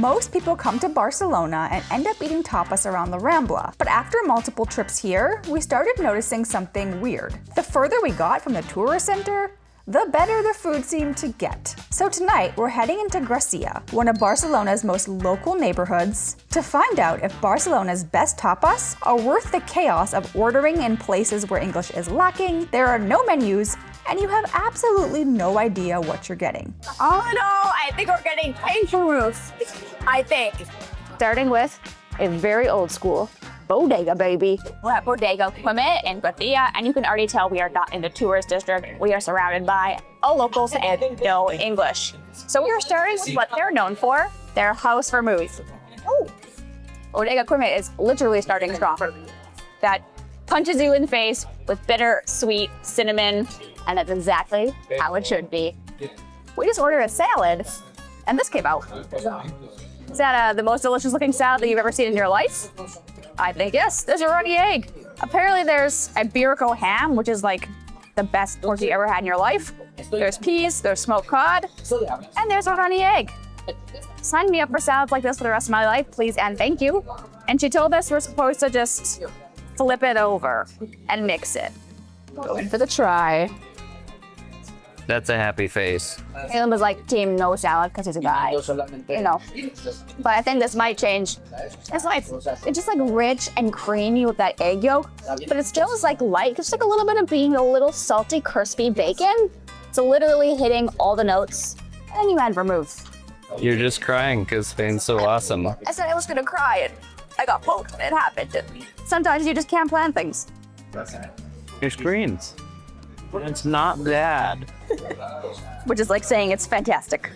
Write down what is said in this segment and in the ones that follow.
Most people come to Barcelona and end up eating tapas around the Rambla, but after multiple trips here, we started noticing something weird. The further we got from the tourist center, the better the food seemed to get. So tonight, we're heading into Gracia, one of Barcelona's most local neighborhoods, to find out if Barcelona's best tapas are worth the chaos of ordering in places where English is lacking, there are no menus, and you have absolutely no idea what you're getting. Oh no, I think we're getting Vermouth. I think. Starting with a very old school Bodega, baby. We're at Bodega equipment in Gracia, and you can already tell we are not in the tourist district. We are surrounded by all locals and no English. So we are starting with what they're known for, their house vermouth. Oh, Bodega equipment is literally starting strong. That punches you in the face with bitter, sweet cinnamon, and that's exactly how it should be. We just ordered a salad, and this came out. Is that the most delicious looking salad that you've ever seen in your life? I think yes. There's a runny egg. Apparently there's Iberico ham, which is like the best pork you ever had in your life. There's peas, there's smoked cod, and there's a runny egg. Sign me up for salads like this for the rest of my life, please and thank you. And she told us we're supposed to just flip it over and mix it. Going for the try. That's a happy face. Caleb was like, team no salad because he's a guy, you know. But I think this might change his life. It's just like rich and creamy with that egg yolk, but it still is like light. It's like a little bit of being a little salty, crispy bacon. It's literally hitting all the notes. And then you add vermouth. You're just crying because Spain's so awesome. I said I was gonna cry and I got poked and it happened. Sometimes you just can't plan things. Your screens. It's not bad. Which is like saying it's fantastic.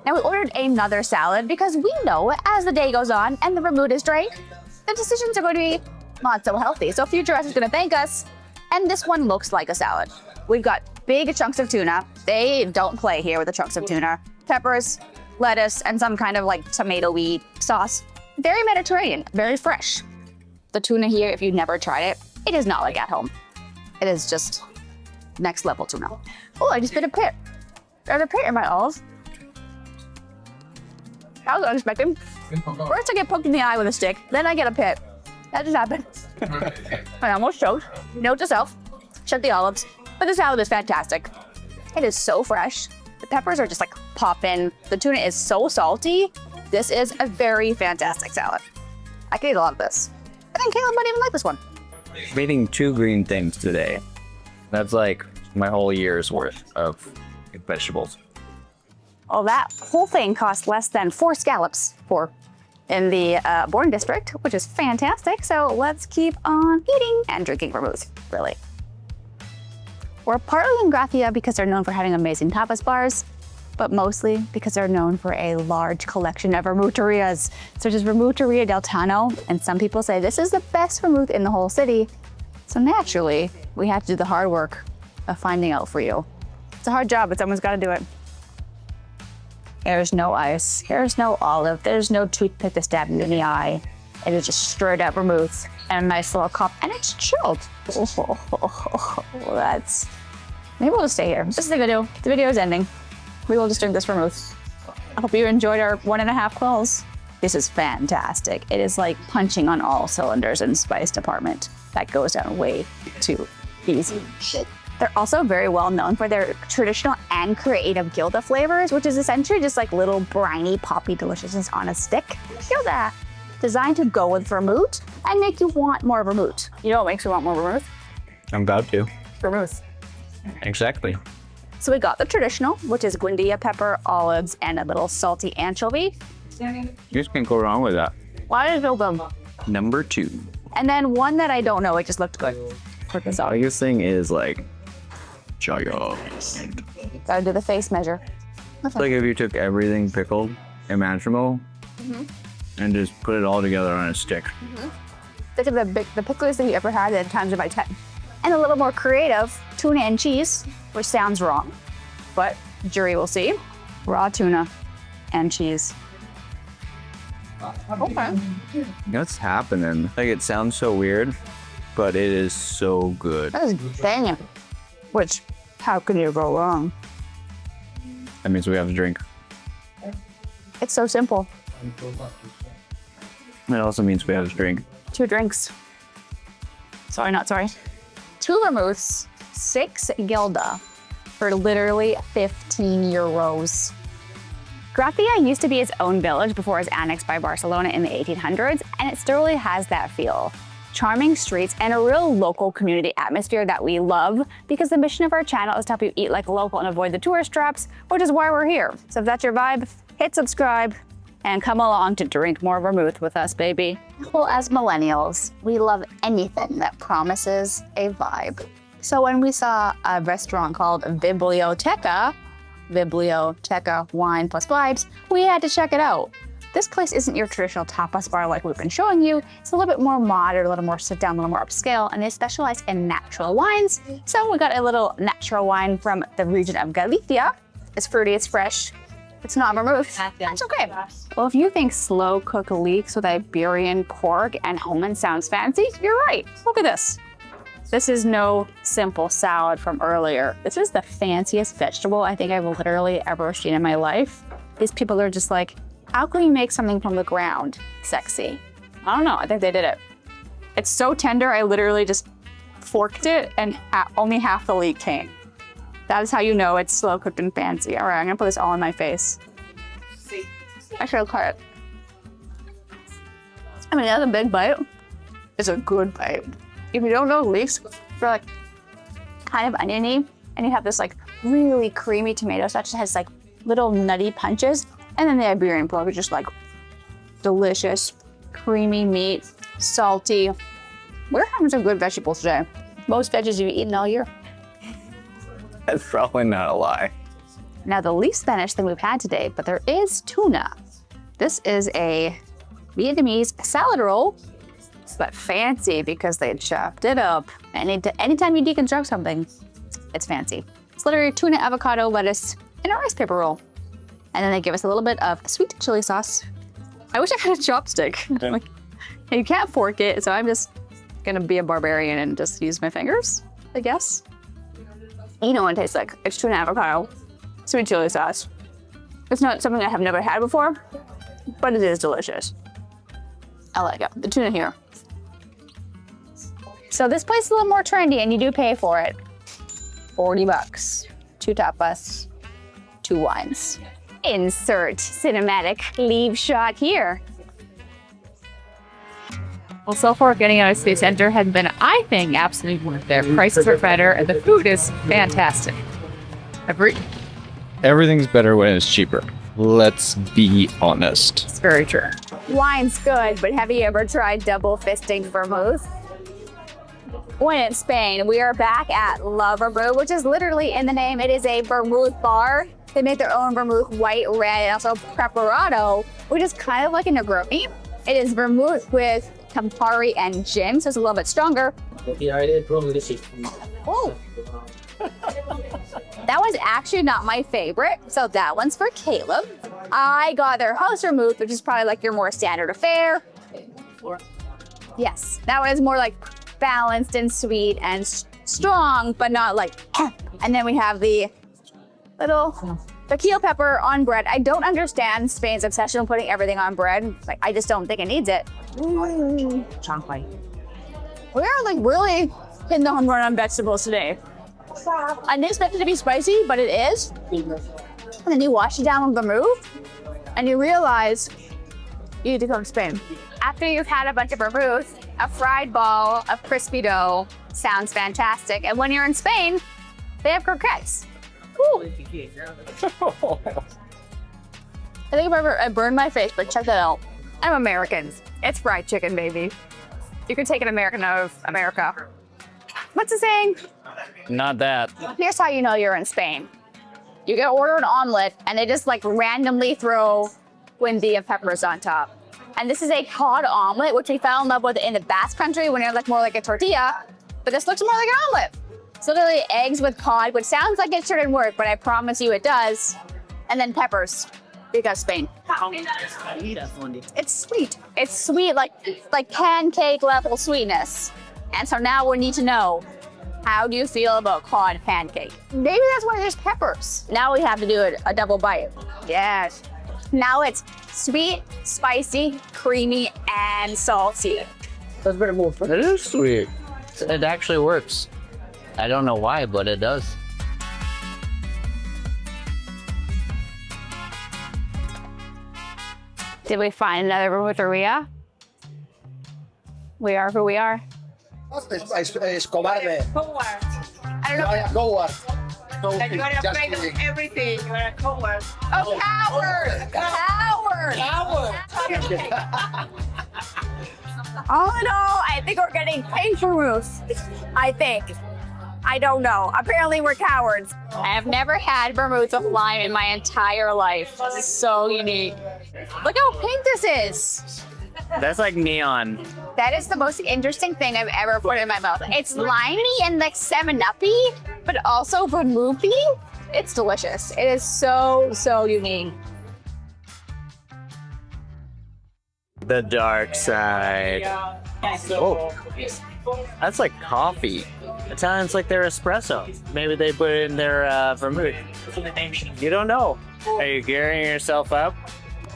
Now we ordered another salad because we know as the day goes on and the vermouth is drank, the decisions are going to be not so healthy. So future us is going to thank us. And this one looks like a salad. We've got big chunks of tuna. They don't play here with the chunks of tuna. Peppers, lettuce, and some kind of like tomato-y sauce. Very Mediterranean, very fresh. The tuna here, if you've never tried it, it is not like at home. It is just next level tuna. Oh, I just bit a pit. There's a pit in my olive. That was unexpected. First I get poked in the eye with a stick, then I get a pit. That just happened. I almost choked. Note to self, shut the olives. But the salad is fantastic. It is so fresh. The peppers are just like popping. The tuna is so salty. This is a very fantastic salad. I could eat a lot of this. I think Caleb might even like this one. I'm eating 2 green things today. That's like my whole year's worth of vegetables. Oh, that whole thing cost less than 4 scallops in the Born district, which is fantastic. So let's keep on eating and drinking vermouth, really. We're partly in Gracia because they're known for having amazing tapas bars, but mostly because they're known for a large collection of vermouterias, such as Vermouteria del Tano, and some people say this is the best vermouth in the whole city. So naturally, we have to do the hard work of finding out for you. It's a hard job, but someone's got to do it. There's no ice, there's no olive, there's no toothpick to stab you in the eye. It is just straight up vermouth and a nice little cup, and it's chilled. That's... Maybe we'll just stay here. This is the video. The video is ending. We will just drink this vermouth. I hope you enjoyed our 1.5 quells. This is fantastic. It is like punching on all cylinders in spice department. That goes down way too easy. They're also very well known for their traditional and creative Gilda flavors, which is essentially just like little briny, poppy deliciousness on a stick. Gilda, designed to go with vermouth and make you want more vermouth. You know what makes you want more vermouth? I'm about to. Vermouth. Exactly. So we got the traditional, which is guindilla pepper, olives, and a little salty anchovy. You just can't go wrong with that. Why did it open? Number 2. And then one that I don't know, it just looked good. Check this out. Biggest thing is like giant. Gotta do the face measure. It's like if you took everything pickled imaginable and just put it all together on a stick. Think of the pickles that you ever had and times it by 10. And a little more creative, tuna and cheese, which sounds wrong, but jury will see. Raw tuna and cheese. Okay. What's happening? Like, it sounds so weird, but it is so good. That is banging. Which, how can you go wrong? That means we have to drink. It's so simple. That also means we have a drink. 2 drinks. Sorry, not sorry. 2 vermouths, 6 gilda for literally 15 euros. Gracia used to be its own village before it was annexed by Barcelona in the 1800s, and it still really has that feel. Charming streets and a real local community atmosphere that we love, because the mission of our channel is to help you eat like a local and avoid the tourist traps, which is why we're here. So if that's your vibe, hit subscribe and come along to drink more vermouth with us, baby. Well, as millennials, we love anything that promises a vibe. So when we saw a restaurant called Biblioteca Wine plus Vibes, we had to check it out. This place isn't your traditional tapas bar like we've been showing you. It's a little bit more modern, a little more sit down, a little more upscale, and they specialize in natural wines. So we got a little natural wine from the region of Galicia. It's fruity, it's fresh. It's not vermouth. That's okay. Well, if you think slow cooked leeks with Iberian pork and almond sounds fancy, you're right. Look at this. This is no simple salad from earlier. This is the fanciest vegetable I think I've literally ever seen in my life. These people are just like, how can we make something from the ground sexy? I don't know, I think they did it. It's so tender, I literally just forked it and only half the leek came. That is how you know it's slow cooked and fancy. All right, I'm gonna put this all in my face. I should have cut it. I mean, that's a big bite. It's a good bite. If you don't know leeks, they're like kind of oniony, and you have this like really creamy tomato sauce that just has like little nutty punches. And then the Iberian pork is just like delicious, creamy meat, salty. We're having some good vegetables today. Most veggies you've eaten all year. That's probably not a lie. Now the least Spanish thing we've had today, but there is tuna. This is a Vietnamese salad roll, but fancy because they chopped it up. Anytime you deconstruct something, it's fancy. It's literally tuna, avocado, lettuce, and a rice paper roll. And then they give us a little bit of sweet chili sauce. I wish I had a chopstick. Yeah. Like, you can't fork it, so I'm just gonna be a barbarian and just use my fingers, I guess. You know what it tastes like. It's tuna avocado, sweet chili sauce. It's not something I have never had before, but it is delicious. I like it. The tuna here. So this place is a little more trendy and you do pay for it. 40 bucks, 2 tapas, 2 wines. Insert cinematic leave shot here. Well, so far getting out of City Center has been, I think, absolutely worth it. Prices are better and the food is fantastic. Everything's better when it's cheaper. Let's be honest. It's very true. Wine's good, but have you ever tried double fisting vermouth? When in Spain, we are back at La Vermouth, which is literally in the name. It is a vermouth bar. They make their own vermouth, white, red, and also preparado, which is kind of like a Negroni. It is vermouth with Campari and gin, so it's a little bit stronger. Oh. That was actually not my favorite, so that one's for Caleb. I got their house vermouth, which is probably like your more standard affair. Yes, that one is more like balanced and sweet and strong, but not like. And then we have the little tequila pepper on bread. I don't understand Spain's obsession with putting everything on bread. Like, I just don't think it needs it. We are like really hitting the home run on vegetables today. I didn't expect it to be spicy, but it is. And then you wash it down with vermouth, and you realize you need to come to Spain. After you've had a bunch of vermouth, a fried ball of crispy dough sounds fantastic. And when you're in Spain, they have croquettes. Ooh. I think I burned my face, but check that out. I'm American. It's fried chicken, baby. You can take an American out of America. What's the saying? Not that. Here's how you know you're in Spain. You get order an omelet, and they just like randomly throw guindilla peppers on top. And this is a cod omelet, which we fell in love with in the Basque Country when it looked more like a tortilla, but this looks more like an omelet. So literally eggs with cod, which sounds like it shouldn't work, but I promise you it does. And then peppers, because Spain. It's sweet. It's sweet, like pancake level sweetness. And so now we need to know, how do you feel about cod pancake? Maybe that's why there's peppers. Now we have to do a double bite. Yes. Now it's sweet, spicy, creamy, and salty. It is sweet. It actually works. I don't know why, but it does. Did we find another vermoutheria? We are who we are. Es cobarde. I don't know. Vaya coward. That you are afraid of everything. You are a coward. Oh, coward! Coward! All in all, I think we're getting pink vermouth. I think. I don't know. Apparently we're cowards. I have never had vermouth with lime in my entire life. This is so unique. Look how pink this is. That's like neon. That is the most interesting thing I've ever put in my mouth. It's limey and like 7-uppy, but also vermouthy. It's delicious. It is so, so unique. The dark side. Oh, that's like coffee. Italians like their espresso. Maybe they put it in their vermouth. You don't know. Are you gearing yourself up?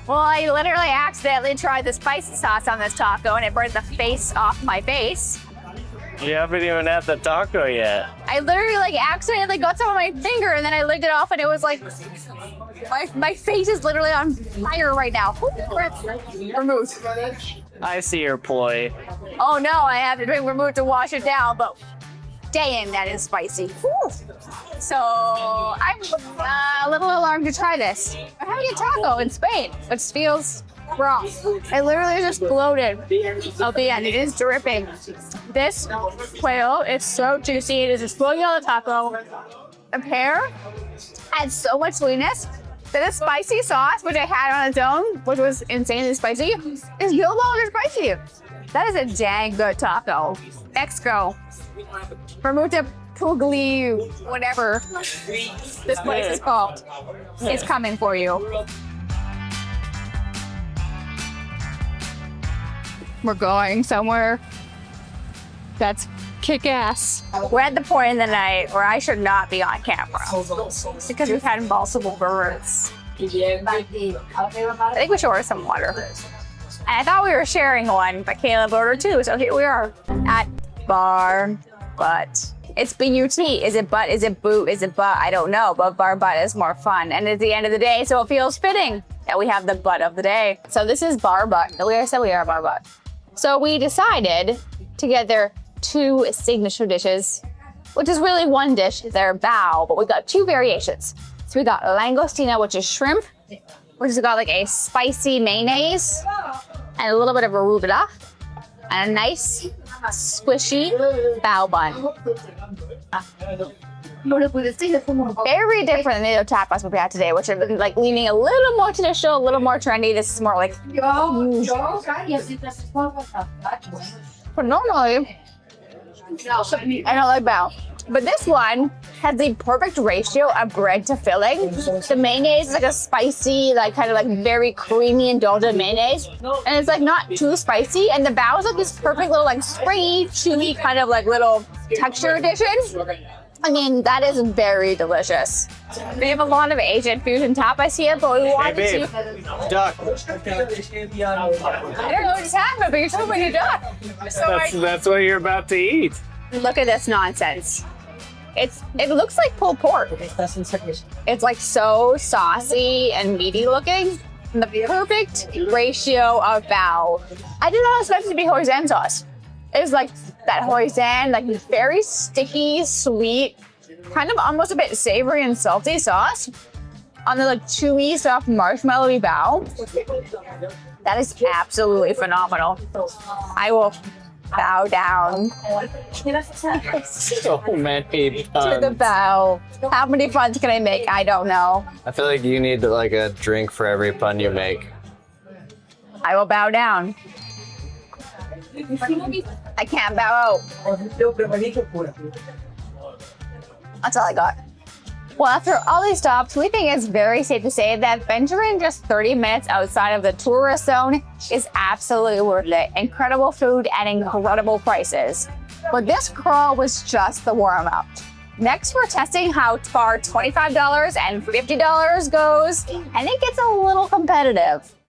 Well, I literally accidentally tried the spicy sauce on this taco and it burned the face off my face. You haven't even had the taco yet. I literally like accidentally got some on my finger and then I licked it off and it was like, my face is literally on fire right now. Vermouth. I see your ploy. Oh no, I have to drink vermouth to wash it down, but dang, that is spicy. Whew. So I'm a little alarmed to try this. I'm having a taco in Spain, which feels wrong. I literally just bloated at the end. It is dripping. This quail is so juicy. It is exploding on the taco. The pear adds so much sweetness that the spicy sauce, which I had on its own, which was insanely spicy, is no longer spicy. That is a dang good taco. Mexico. Vermouth Pugli, whatever this place is called. It's coming for you. We're going somewhere that's kick-ass. We're at the point in the night where I should not be on camera because we've had multiple vermouths. I think we should order some water. And I thought we were sharing one, but Caleb ordered two, so here we are at Bar Butt. It's B-U-T. Is it butt? Is it boot? Is it butt? I don't know, but Bar Butt is more fun. And it's the end of the day, so it feels fitting that we have the butt of the day. So this is Bar Butt. We said we are Bar Butt. So we decided to get their two signature dishes, which is really one dish, their bao, but we got two variations. So we got langostina, which is shrimp, which has got like a spicy mayonnaise and a little bit of arugula, and a nice squishy bao bun. Very different than the other tapas we had today, which are like leaning a little more traditional, a little more trendy. This is more like. But normally, I don't like bao. But this one has the perfect ratio of bread to filling. The mayonnaise is like a spicy, like kind of like very creamy, indulgent mayonnaise. And it's like not too spicy. And the bao is like this perfect little like springy, chewy kind of like little texture addition. I mean, that is very delicious. We have a lot of Asian fusion tapas here, but we wanted to. Duck. I don't know what just happened, but you're so many duck. So That's what you're about to eat. look at this nonsense. It looks like pulled pork. It's like so saucy and meaty looking. And the perfect ratio of bao. I did not expect it to be hoisin sauce. It was like that hoisin, like very sticky, sweet, kind of almost a bit savory and salty sauce on the like chewy, soft, marshmallowy bao. That is absolutely phenomenal. I will bow down So many to the bao. How many puns can I make? I don't know. I feel like you need like a drink for every pun you make. I will bow down. I can't bow out. That's all I got. Well, after all these stops, we think it's very safe to say that venturing just 30 minutes outside of the tourist zone is absolutely worth it. Incredible food and incredible prices. But this crawl was just the warm-up. Next, we're testing how far $25 and $50 goes, and it gets a little competitive.